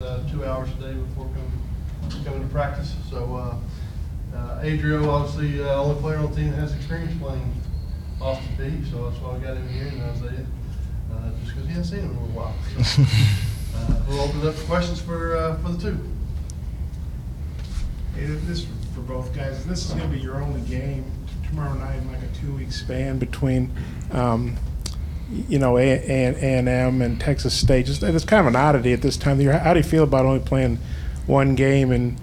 2 hours a day before coming to practice. So Adrio, obviously, only player on the team that has experience playing Austin Peay, so that's why we got him here in Isaiah, just because he hasn't seen him in a little while. So, we'll open it up for questions for the two. Hey, this for both guys. This is going to be your only game tomorrow night in like a 2-week span between A&M and Texas State. It's kind of an oddity at this time of the year. How do you feel about only playing one game in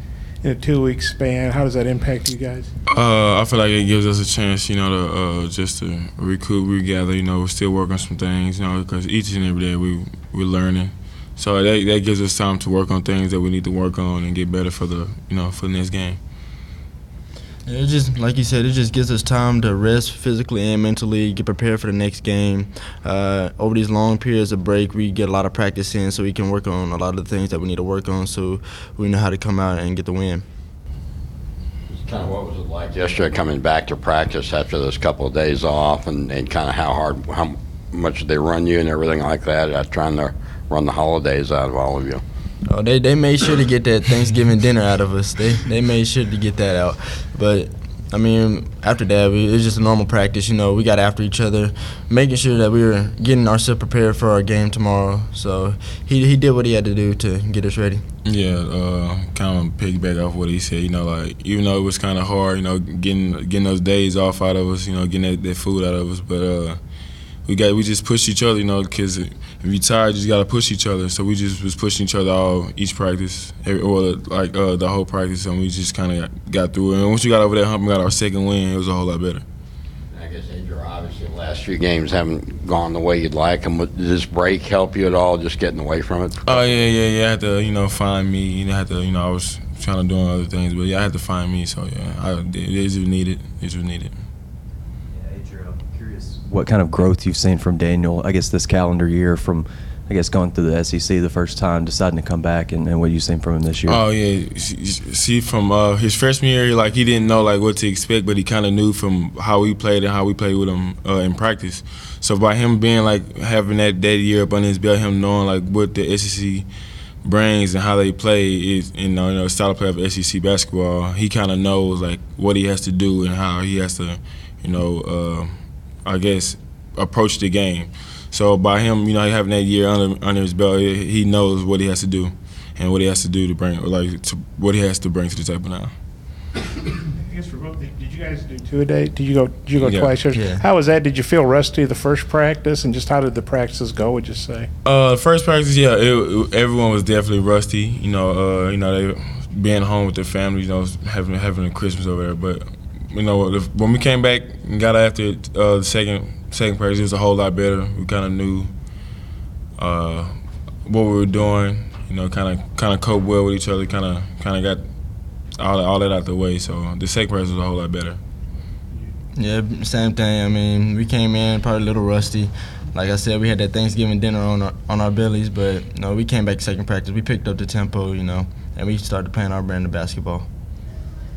a 2-week span? How does that impact you guys? I feel like it gives us a chance, just to recoup, regather. We're still working on some things, because each and every day we're learning. So that gives us time to work on things that we need to work on and get better for the next game. It just, like you said, it just gives us time to rest physically and mentally, get prepared for the next game. Over these long periods of break, we get a lot of practice in so we can work on a lot of the things that we need to work on so we know how to come out and get the win. Kind of what was it like yesterday coming back to practice after those couple of days off, and kind of how much did they run you and everything like that, trying to run the holidays out of all of you? Oh, they made sure to get that Thanksgiving dinner out of us. They made sure to get that out. But, I mean, after that, it was just a normal practice. We got after each other, making sure that we were getting ourselves prepared for our game tomorrow. So he did what he had to do to get us ready. Yeah, kind of piggyback off what he said. Even though it was kind of hard, getting those days off out of us, getting that food out of us, but we just pushed each other, because if you're tired, you just gotta push each other. So we just was pushing each other each practice, the whole practice, and we just kind of got through it. And once we got over that hump and got our second win, it was a whole lot better. I guess, Adrio, obviously the last few games haven't gone the way you'd like. And did this break help you at all, just getting away from it? Oh yeah. I had to, find me. I was trying to do other things, but yeah, I had to find me. So yeah, it was needed. What kind of growth you've seen from Daniel, I guess, this calendar year from, going through the SEC the first time, deciding to come back, and what you've seen from him this year? Oh, yeah. See, from his freshman year, he didn't know, what to expect, but he kind of knew from how we played and how we played with him in practice. So by him being, having that year up on his belt, him knowing, what the SEC brings and how they play is, style of play of SEC basketball, he kind of knows, what he has to do and how he has to, approach the game. So by him, having that year under his belt, he knows what he has to do and what he has to do to bring, what he has to bring to the table now. I guess for both, did you guys do 2 a day? Did you go twice? Yeah. How was that? Did you feel rusty the first practice, and just how did the practices go? Would you say? First practice, yeah, everyone was definitely rusty. They being home with their families, having a Christmas over there, but. When we came back and got after it, the second practice, it was a whole lot better. We kind of knew what we were doing. Kind of cope well with each other. Kind of got all that out the way. So the second practice was a whole lot better. Yeah, same thing. I mean, we came in probably a little rusty. Like I said, we had that Thanksgiving dinner on our bellies, but we came back second practice. We picked up the tempo, and we started playing our brand of basketball.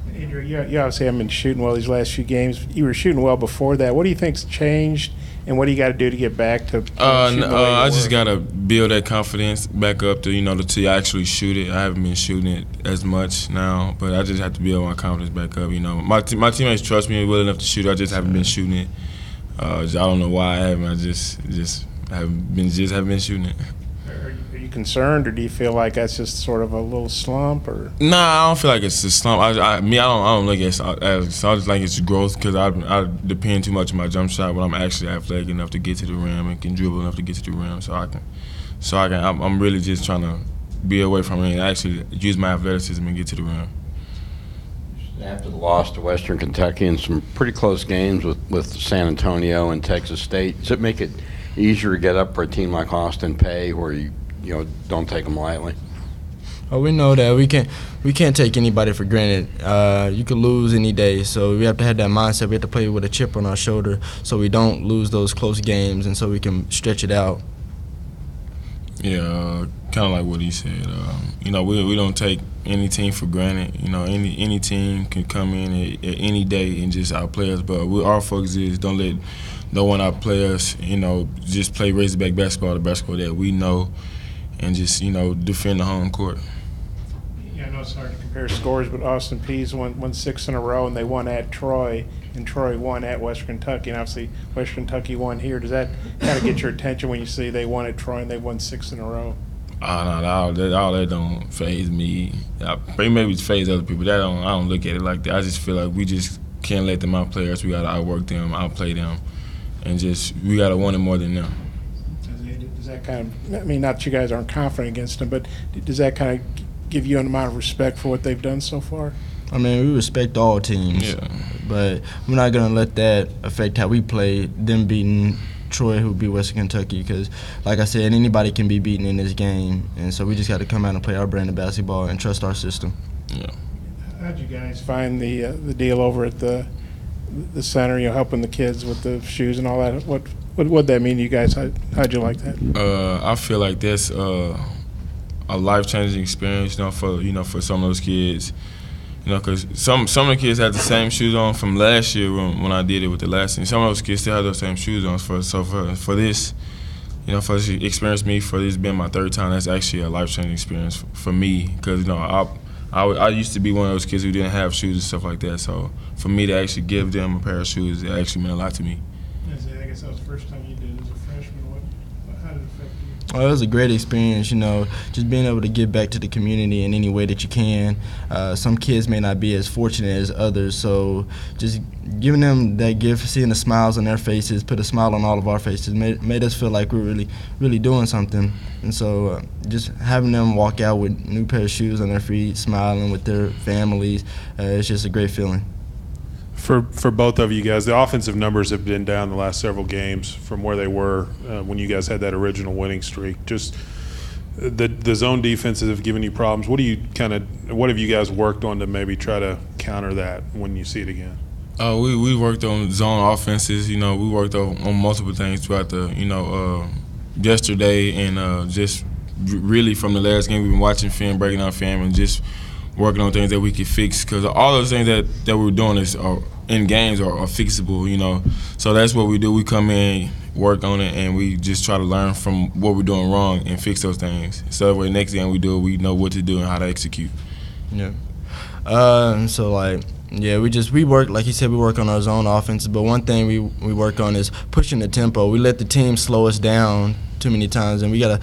Adrio, you obviously haven't been shooting well these last few games. You were shooting well before that. What do you think's changed, and what do you got to do to get back to shooting the way you I just were? got to build that confidence back up to, to actually shoot it. I haven't been shooting it as much now, but I just have to build my confidence back up. My teammates trust me well enough to shoot. I just haven't been shooting it. I don't know why I haven't. I just haven't been shooting it. Are you concerned, or do you feel like that's just sort of a little slump? Or Nah, I don't feel like it's a slump. I don't look at it as I just like it's growth, because I depend too much on my jump shot when I'm actually athletic enough to get to the rim and can dribble enough to get to the rim. I'm really just trying to be away from it and actually use my athleticism and get to the rim. After the loss to Western Kentucky and some pretty close games with San Antonio and Texas State, does it make it easier to get up for a team like Austin Peay, where you don't take them lightly? Oh, we know that we can't take anybody for granted. You could lose any day, so we have to have that mindset. We have to play with a chip on our shoulder, so we don't lose those close games, and so we can stretch it out. Yeah, kind of like what he said. We don't take any team for granted. Any team can come in at any day and just outplay us. But our focus is don't let no one outplay us. Just play Razorback basketball, the basketball that we know and just, you know, defend the home court. Yeah, I know it's hard to compare scores, but Austin Peay's won 6 in a row, and they won at Troy, and Troy won at Western Kentucky, and obviously Western Kentucky won here. Does that kind of get your attention when you see they won at Troy and they won 6 in a row? No, all that don't faze me. Maybe it faze other people. I don't look at it like that. I just feel like we just can't let them outplay us. We got to outwork them, outplay them, and we got to want it more than them. Does that kind of, I mean, not that you guys aren't confident against them, but does that kind of give you an amount of respect for what they've done so far? I mean, we respect all teams, but we're not going to let that affect how we play, them beating Troy, who beat Western Kentucky, because, like I said, anybody can be beaten in this game, and so we just got to come out and play our brand of basketball and trust our system. Yeah. How'd you guys find the deal over at the center, you know, helping the kids with the shoes and all that? What'd that mean to you guys? How'd you like that? I feel like that's a life-changing experience, for some of those kids. You know, because some of the kids had the same shoes on from last year when I did it with the last team. Some of those kids still have those same shoes on. For this, you know, for this experience for this being my 3rd time, that's actually a life-changing experience for me. Because, you know, I used to be one of those kids who didn't have shoes and stuff like that. So for me to actually give them a pair of shoes, it actually meant a lot to me. I guess that was the first time you did it as a freshman. How did it affect you? Oh, it was a great experience, you know, just being able to give back to the community in any way that you can. Some kids may not be as fortunate as others, so just giving them that gift, seeing the smiles on their faces, put a smile on all of our faces, made us feel like we're really, really doing something. And so just having them walk out with a new pair of shoes on their feet, smiling with their families, it's just a great feeling. For both of you guys, the offensive numbers have been down the last several games from where they were when you guys had that original winning streak. Just the zone defenses have given you problems. What have you guys worked on to maybe try to counter that when you see it again? We worked on zone offenses. You know, we worked on multiple things throughout yesterday, and just really from the last game we've been watching film, breaking down film, and just working on things that we could fix, because all those things that we're doing are in games are fixable, you know. So that's what we do. We come in, work on it, and we just try to learn from what we're doing wrong and fix those things. So that way next game we do it, we know what to do and how to execute. Yeah. We work, like you said, we work on our zone offense, but one thing we work on is pushing the tempo. We let the team slow us down too many times, and we gotta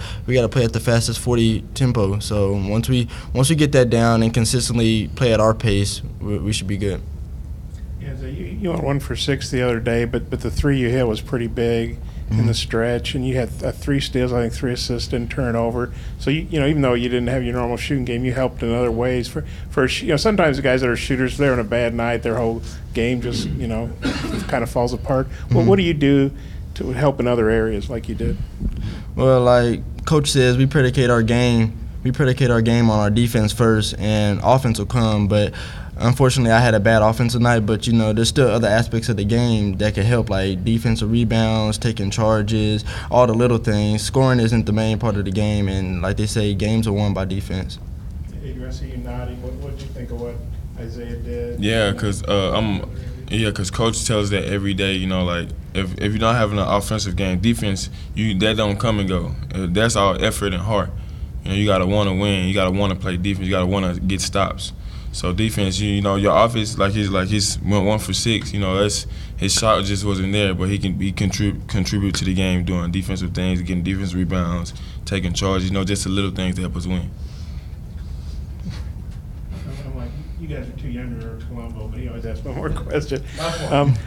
play at the fastest 40 tempo. So once we get that down and consistently play at our pace, we should be good. Yeah, so you went 1 for 6 the other day, but the 3 you hit was pretty big in the stretch, and you had 3 steals, I think 3 assists and turnover. So you know, even though you didn't have your normal shooting game, you helped in other ways. Sometimes the guys that are shooters, they're on a bad night, their whole game just kind of falls apart. Well, what do you do to help in other areas like you did? Well, like Coach says, we predicate our game on our defense first, and offense will come. But unfortunately, I had a bad offensive night. But, you know, there's still other aspects of the game that can help, like defensive rebounds, taking charges, all the little things. Scoring isn't the main part of the game, and like they say, games are won by defense. Adrio, I see you nodding. What did you think of what Isaiah did? Yeah, because Coach tells that every day, you know, like if you're not having an offensive game, defense, that don't come and go. That's all effort and heart. You know, you got to want to win. You got to want to play defense. You got to want to get stops. So defense, you know, your offense, like he's went 1 for 6. You know, his shot just wasn't there, but he contribute to the game doing defensive things, getting defensive rebounds, taking charges. You know, just the little things that help us win. You guys are too young to Colombo, but he always asks one more question.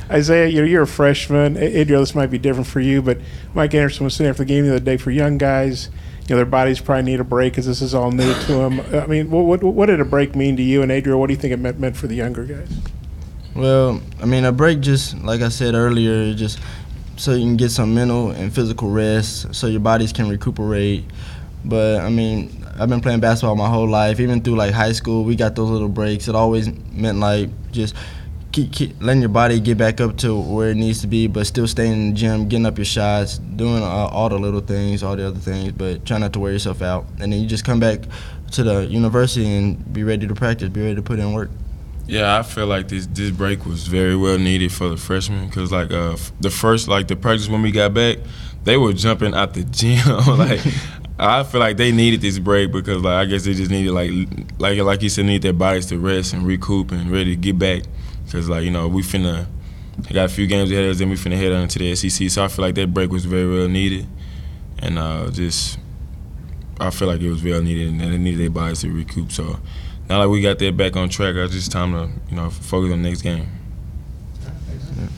Isaiah, you're a freshman. Adrio, this might be different for you, but Mike Anderson was saying after the game the other day, for young guys, you know, their bodies probably need a break because this is all new to them. I mean, what did a break mean to you? And Adrio, what do you think it meant for the younger guys? Well, I mean, a break, just like I said earlier, just so you can get some mental and physical rest, so your bodies can recuperate. But, I mean, I've been playing basketball my whole life. Even through, like, high school, we got those little breaks. It always meant, like, just keep letting your body get back up to where it needs to be, but still staying in the gym, getting up your shots, doing all the little things, all the other things, but try not to wear yourself out. And then you just come back to the university and be ready to practice, be ready to put in work. Yeah, I feel like this break was very well needed for the freshmen because, like, the practice when we got back, they were jumping out the gym. Like, I feel like they needed this break because, like, I guess they just needed, like you said, need their bodies to rest and recoup and ready to get back. Because, like, you know, we got a few games ahead of us, then we finna head on to the SEC. So I feel like that break was very well needed, and I feel like it was well needed, and they needed their bodies to recoup. So now that we got that back on track, it's just time to, you know, focus on the next game. Thanks.